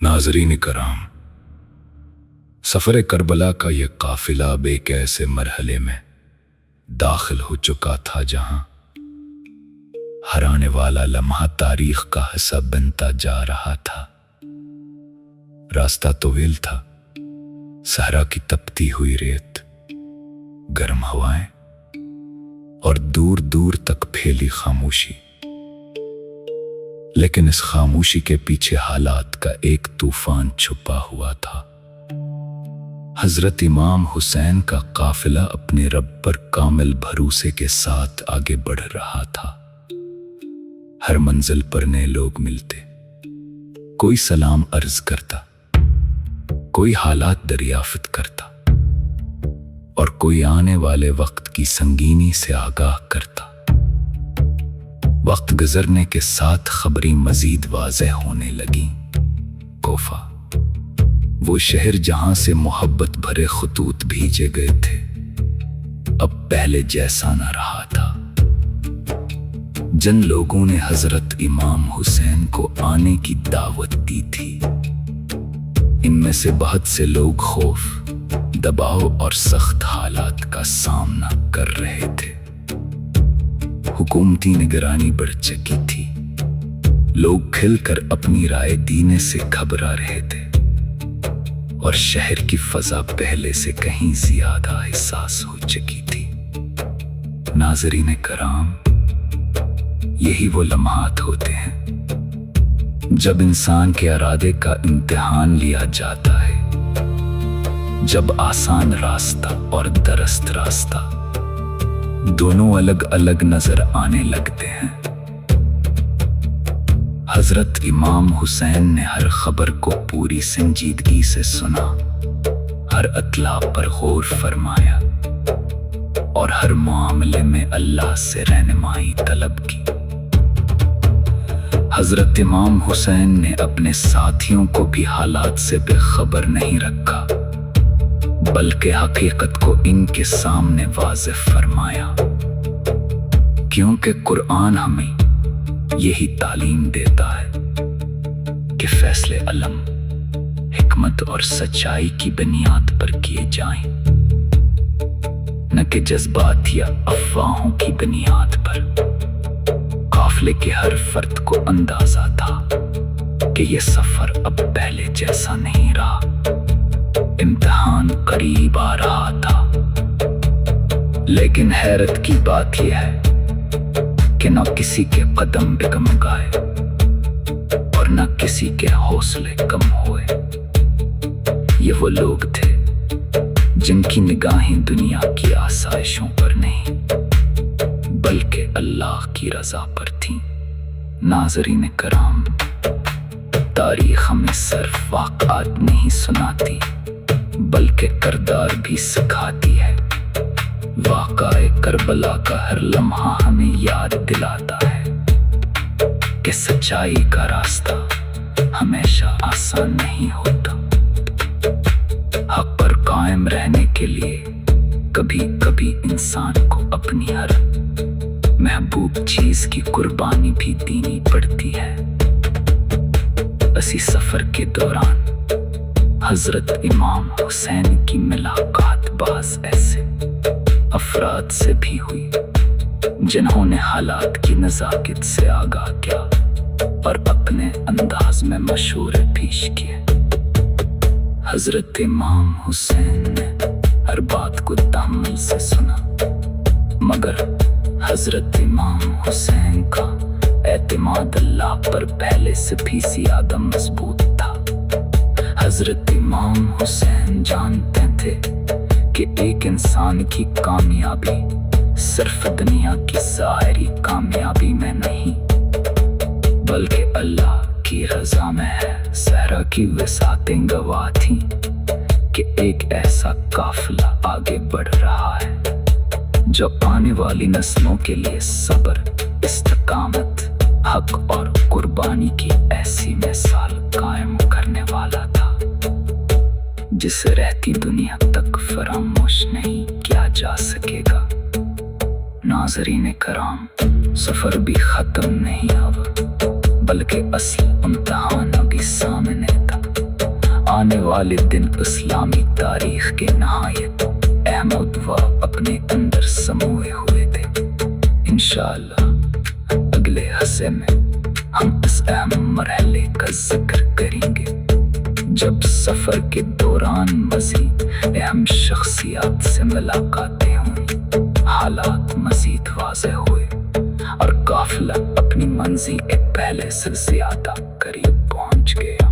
नाज़रीन कराम, सफ़र करबला का ये काफिला अब एक ऐसे मरहले में दाखिल हो चुका था जहां हर आने वाला लम्हा तारीख का हिस्सा बनता जा रहा था। रास्ता तवील था, सहरा की तपती हुई रेत, गर्म हवाएं और दूर दूर तक फैली खामोशी। लेकिन इस खामोशी के पीछे हालात का एक तूफान छुपा हुआ था। हजरत इमाम हुसैन का काफिला अपने रब पर कामिल भरोसे के साथ आगे बढ़ रहा था। हर मंजिल पर नए लोग मिलते, कोई सलाम अर्ज करता, कोई हालात दरियाफ्त करता और कोई आने वाले वक्त की संगीनी से आगाह करता। वक्त गुजरने के साथ खबरें मजीद वाज़ेह होने लगी। कोफा, वो शहर जहां से मोहब्बत भरे खतूत भेजे गए थे, अब पहले जैसा न रहा था। जिन लोगों ने हजरत इमाम हुसैन को आने की दावत दी थी, इनमें से बहुत से लोग खौफ, दबाव और सख्त हालात का सामना कर रहे थे। हुकूमती निगरानी बढ़ चुकी थी, लोग खिलकर अपनी राय देने से घबरा रहे थे और शहर की फजा पहले से कहीं ज्यादा हिसास हो चुकी थी। नाज़रीन कराम, यही वो लम्हात होते हैं जब इंसान के इरादे का इम्तिहान लिया जाता है, जब आसान रास्ता और दरस्त रास्ता दोनों अलग अलग नजर आने लगते हैं। हजरत इमाम हुसैन ने हर खबर को पूरी संजीदगी से सुना, हर अतला पर गौर फरमाया और हर मामले में अल्लाह से रहनुमाई तलब की। हजरत इमाम हुसैन ने अपने साथियों को भी हालात से बेखबर नहीं रखा, बल्कि हकीकत को इनके सामने वाज़ेह फरमाया, क्योंकि कुरान हमें यही तालीम देता है कि फैसले अलम, हिकमत और सच्चाई की बुनियाद पर किए जाएं, न कि जज्बात या अफवाहों की बुनियाद पर। काफिले के हर फर्द को अंदाजा था कि यह सफर अब पहले जैसा नहीं रहा, इम्तिहान करीब आ रहा था। लेकिन हैरत की बात यह है कि न किसी के कदम डगमगाए और न किसी के हौसले कम हुए। ये वो लोग थे जिनकी निगाहें दुनिया की आसाइशों पर नहीं, बल्कि अल्लाह की रजा पर थीं। नाज़रीन कराम, तारीख हमें सिर्फ वाक़ात नहीं सुनाती, बल्कि किरदार भी सिखाती है। वाक़ाए करबला का हर लम्हा हमें याद दिलाता है कि सच्चाई का रास्ता हमेशा आसान नहीं होता। हक पर कायम रहने के लिए कभी कभी इंसान को अपनी हर महबूब चीज की कुर्बानी भी देनी पड़ती है। इसी सफर के दौरान हजरत इमाम हुसैन की मुलाकात बाज़ ऐसे अफराद से भी हुई जिन्होंने हालात की नज़ाकत से आगाह किया और अपने अंदाज में मशवरे पेश किए। हजरत इमाम हुसैन ने हर बात को तहम्मुल से सुना, मगर हजरत इमाम हुसैन का एतमाद अल्लाह पर पहले से भी ज्यादा मजबूत था। हजरत इमाम हुसैन जानते थे कि एक इंसान की कामयाबी सिर्फ दुनिया की ज़ाहिरी कामयाबी में नहीं, बल्कि अल्लाह की रज़ा में है। सहरा की वसातें गवाह थीं कि एक ऐसा काफिला आगे बढ़ रहा है जो आने वाली नस्लों के लिए सब्र, इस्तिकामत, हक और कुर्बानी की ऐसी मिसाल कायम करने वाला था जिसे रहती दुनिया तक फरामोश नहीं किया जा सकेगा। नाज़रीन कराम, सफर भी खत्म नहीं हुआ, बल्कि असली इम्तिहान अभी सामने था। آنے والے دن اسلامی تاریخ کے نہایت اہم ادوا اپنے اندر سموئے ہوئے تھے۔ انشاءاللہ اگلے حصے میں ہم اس اہم مرحلے کا ذکر کریں گے جب سفر کے دوران مزید اہم شخصیات سے ملاقاتیں ہوئیں، حالات مزید واضح ہوئے اور قافلہ اپنی منزل کے پہلے سے زیادہ قریب پہنچ گیا۔